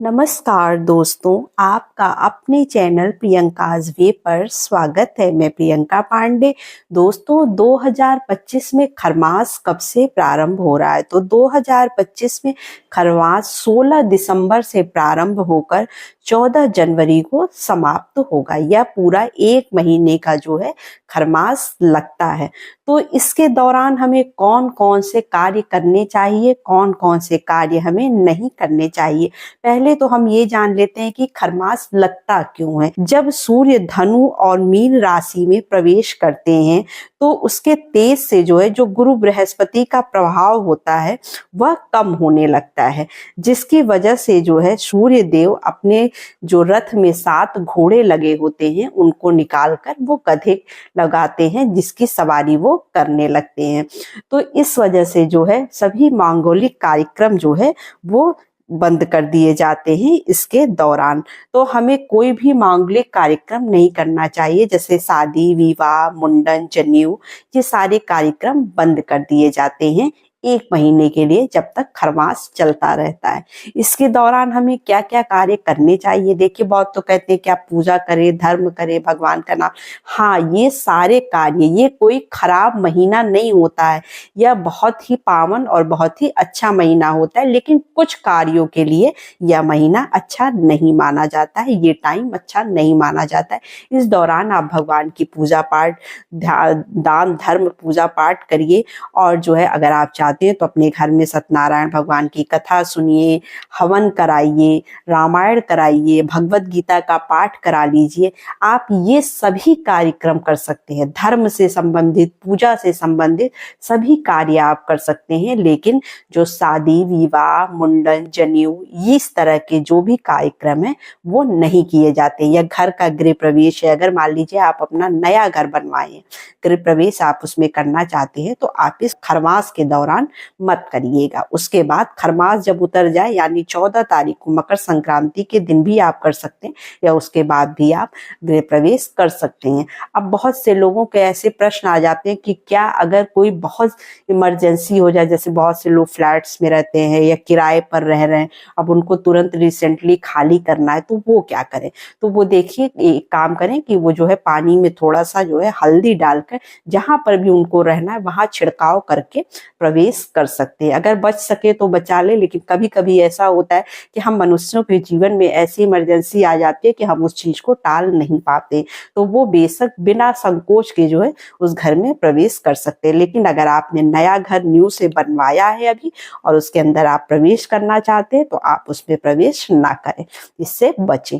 नमस्कार दोस्तों, आपका अपने चैनल प्रियंकाज वे पर स्वागत है। मैं प्रियंका पांडे। दोस्तों, 2025 में खरमास कब से प्रारंभ हो रहा है? तो 2025 में खरमास 16 दिसंबर से प्रारंभ होकर 14 जनवरी को समाप्त होगा। यह पूरा एक महीने का जो है खरमास लगता है। तो इसके दौरान हमें कौन कौन से कार्य करने चाहिए, कौन कौन से कार्य हमें नहीं करने चाहिए। पहले तो हम ये जान लेते हैं कि खरमास लगता क्यों है। जब सूर्य धनु और मीन राशि में प्रवेश करते हैं तो उसके तेज से जो है जो गुरु बृहस्पति का प्रभाव होता है वह कम होने लगता है, जिसकी वजह से जो है सूर्य देव अपने जो रथ में 7 घोड़े लगे होते हैं उनको निकालकर वो गधे लगाते हैं, जिसकी सवारी वो करने लगते हैं। तो इस वजह से जो है सभी मांगलिक कार्यक्रम जो है वो बंद कर दिए जाते हैं इसके दौरान। तो हमें कोई भी मांगलिक कार्यक्रम नहीं करना चाहिए, जैसे शादी, विवाह, मुंडन, जनेऊ, ये सारे कार्यक्रम बंद कर दिए जाते हैं एक महीने के लिए, जब तक खरमास चलता रहता है। इसके दौरान हमें क्या क्या कार्य करने चाहिए? देखिए, बहुत तो कहते हैं कि आप पूजा करें, धर्म करें, भगवान का नाम। हाँ, ये सारे कार्य, ये कोई खराब महीना नहीं होता है। यह बहुत ही पावन और बहुत ही अच्छा महीना होता है, लेकिन कुछ कार्यों के लिए यह महीना अच्छा नहीं माना जाता है, ये टाइम अच्छा नहीं माना जाता है। इस दौरान आप भगवान की पूजा पाठ, दान धर्म, पूजा पाठ करिए। और जो है अगर आप चाहते हैं तो अपने घर में सत्यनारायण भगवान की कथा सुनिए, हवन कराइए, रामायण कराइए, भगवत गीता का पाठ करा लीजिए। आप ये सभी कार्यक्रम कर सकते हैं। धर्म से संबंधित, पूजा से संबंधित सभी कार्य आप कर सकते हैं, लेकिन जो शादी, विवाह, मुंडन, जनेऊ, इस तरह के जो भी कार्यक्रम है वो नहीं किए जाते। या घर का गृह प्रवेश है, अगर मान लीजिए आप अपना नया घर बनवाए, गृह प्रवेश आप उसमें करना चाहते हैं, तो आप इस खरमास के दौरान मत करिएगा। उसके बाद खरमास जब उतर जाए, यानी 14 तारीख को मकर संक्रांति के दिन भी आप कर सकते हैं, या उसके बाद भी आप गृह प्रवेश कर सकते हैं। अब बहुत से लोगों के ऐसे प्रश्न आ जाते हैं कि क्या अगर कोई बहुत इमरजेंसी हो जाए, जैसे बहुत से लोग फ्लैट्स में रहते हैं या किराए पर रह रहे हैं, अब उनको तुरंत रिसेंटली खाली करना है, तो वो क्या करें? तो वो देखिए, एक काम करें कि वो जो है पानी में थोड़ा सा जो है हल्दी डालकर जहां पर भी उनको रहना है वहां छिड़काव करके प्रवेश कर सकते हैं। अगर बच सके तो बचा ले, लेकिन कभी कभी ऐसा होता है कि हम मनुष्यों के जीवन में ऐसी इमरजेंसी आ जाती है कि हम उस चीज को टाल नहीं पाते, तो वो बेशक बिना संकोच के जो है उस घर में प्रवेश कर सकते हैं। लेकिन अगर आपने नया घर न्यू से बनवाया है अभी और उसके अंदर आप प्रवेश करना चाहते हैं, तो आप उसमें प्रवेश ना करें, इससे बचें।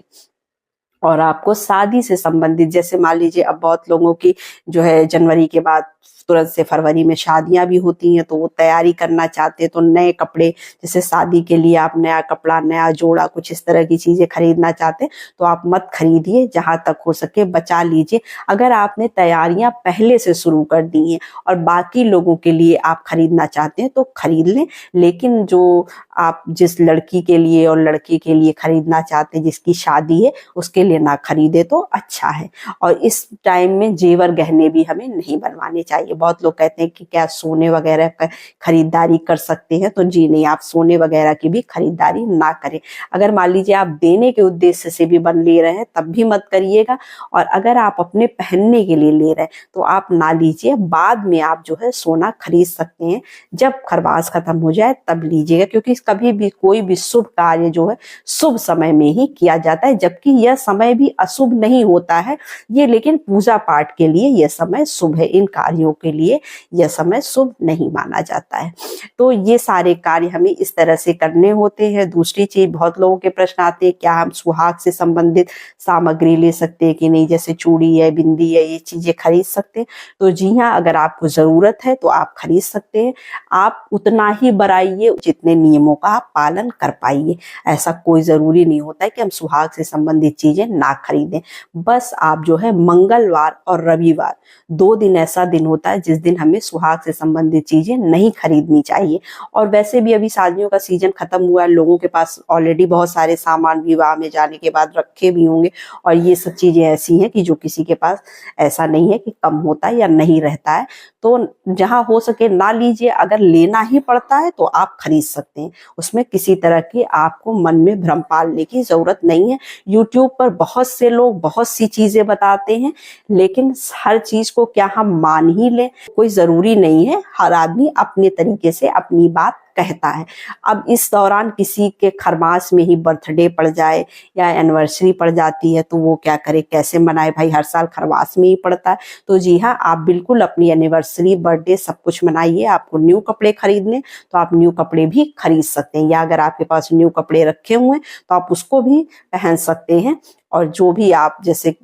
और आपको शादी से संबंधित, जैसे मान लीजिए अब बहुत लोगों की जो है जनवरी के बाद तुरंत से फरवरी में शादियां भी होती हैं, तो वो तैयारी करना चाहते हैं, तो नए कपड़े, जैसे शादी के लिए आप नया कपड़ा, नया जोड़ा, कुछ इस तरह की चीजें खरीदना चाहते हैं, तो आप मत खरीदिए, जहां तक हो सके बचा लीजिए। अगर आपने तैयारियां पहले से शुरू कर दी हैं और बाकी लोगों के लिए आप खरीदना चाहते हैं तो खरीद लें, लेकिन जो आप जिस लड़की के लिए और लड़के के लिए खरीदना चाहते हैं, जिसकी शादी है, उसके लिए ना खरीदे तो अच्छा है। और इस टाइम में जेवर गहने भी हमें नहीं बनवाने चाहिए। बहुत लोग कहते हैं कि क्या सोने वगैरह का खरीदारी कर सकते हैं, तो जी नहीं, आप सोने वगैरह की भी खरीदारी ना करें। अगर मान लीजिए आप देने के उद्देश्य से भी बन ले रहे हैं तब भी मत करिएगा, और अगर आप अपने पहनने के लिए ले रहे हैं तो आप ना लीजिए। बाद में आप जो है सोना खरीद सकते हैं, जब खरमास खत्म हो जाए तब लीजिएगा, क्योंकि कभी भी कोई भी शुभ कार्य जो है शुभ समय में ही किया जाता है, जबकि यह समय भी अशुभ नहीं होता है ये, लेकिन पूजा पाठ के लिए यह समय शुभ है, इन कार्यों के लिए यह समय शुभ नहीं माना जाता है। तो ये सारे कार्य हमें इस तरह से करने होते हैं। दूसरी चीज, बहुत लोगों के प्रश्न आते हैं, क्या हम सुहाग से संबंधित सामग्री ले सकते हैं कि नहीं, जैसे चूड़ी है, बिंदी है, ये चीजें खरीद सकते हैं? तो जी हाँ, अगर आपको जरूरत है तो आप खरीद सकते हैं। आप उतना ही बढ़ाइए जितने नियमों का आप पालन कर पाइए। ऐसा कोई जरूरी नहीं होता है कि हम सुहाग से संबंधित चीजें ना खरीदें। बस आप जो है मंगलवार और रविवार 2 दिन ऐसा दिन होता है जिस दिन हमें सुहाग से संबंधित चीजें नहीं खरीदनी चाहिए। और वैसे भी अभी शादियों का सीजन खत्म हुआ है, लोगों के पास ऑलरेडी बहुत सारे सामान विवाह में जाने के बाद रखे भी होंगे, और ये सब चीजें ऐसी हैं कि जो किसी के पास ऐसा नहीं है कि कम होता है या नहीं रहता है। तो जहां हो सके ना लीजिए, अगर लेना ही पड़ता है तो आप खरीद सकते हैं, उसमें किसी तरह की आपको मन में भ्रम पालने की जरूरत नहीं है। यूट्यूब पर बहुत से लोग बहुत सी चीजें बताते हैं, लेकिन हर चीज को क्या हम मान ही लें, कोई जरूरी नहीं है। हर आदमी अपने तरीके से अपनी बात कहता है। अब इस दौरान किसी के खरमास में ही बर्थडे पड़ जाए या एनिवर्सरी पड़ जाती है तो वो क्या करे, कैसे मनाए, भाई हर साल खरमास में ही पड़ता है। तो जी हाँ, आप बिल्कुल अपनी एनिवर्सरी, बर्थडे सब कुछ मनाइए। आपको न्यू कपड़े खरीदने तो आप न्यू कपड़े भी खरीद सकते हैं, या अगर आपके पास न्यू कपड़े रखे हुए हैं तो आप उसको भी पहन सकते हैं। और जो भी आप जैसे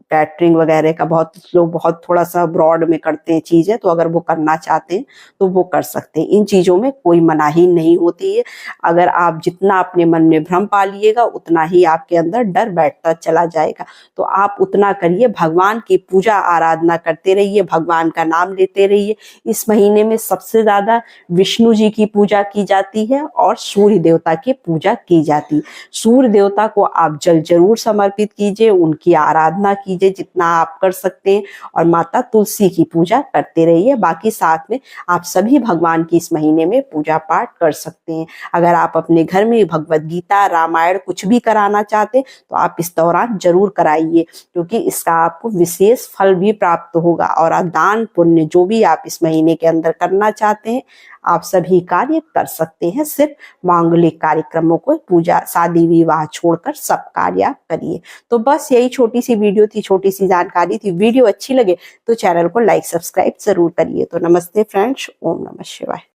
कैटरिंग वगैरह का बहुत लोग बहुत थोड़ा सा ब्रॉड में करते हैं चीजें, तो अगर वो करना चाहते हैं तो वो कर सकते हैं। इन चीजों में कोई मनाही नहीं होती है। अगर आप जितना अपने मन में भ्रम पालिएगा उतना ही आपके अंदर डर बैठता चला जाएगा। तो आप उतना करिए, भगवान की पूजा आराधना करते रहिए, भगवान का नाम लेते रहिए। इस महीने में सबसे ज्यादा विष्णु जी की पूजा की जाती है और सूर्य देवता की पूजा की जाती है। सूर्य देवता को आप जल जरूर समर्पित कीजिए, उनकी आराधना कीजिए जितना आप कर सकते हैं, और माता तुलसी की पूजा करते रहिए। बाकी साथ में आप सभी भगवान की इस महीने में पूजा पाठ कर सकते हैं। अगर आप अपने घर में भगवत गीता, रामायण कुछ भी कराना चाहते हैं तो आप इस दौरान जरूर कराइए, क्योंकि इसका आपको विशेष फल भी प्राप्त होगा। और दान पुण्य जो भी आप इस महीने के अंदर करना चाहते हैं आप सभी कार्य कर सकते हैं। सिर्फ मांगलिक कार्यक्रमों को, पूजा, शादी विवाह छोड़कर सब कार्य आप करिए। तो बस यही छोटी सी वीडियो थी, छोटी सी जानकारी थी। वीडियो अच्छी लगे तो चैनल को लाइक सब्सक्राइब जरूर करिए। तो नमस्ते फ्रेंड्स, ओम नमः शिवाय।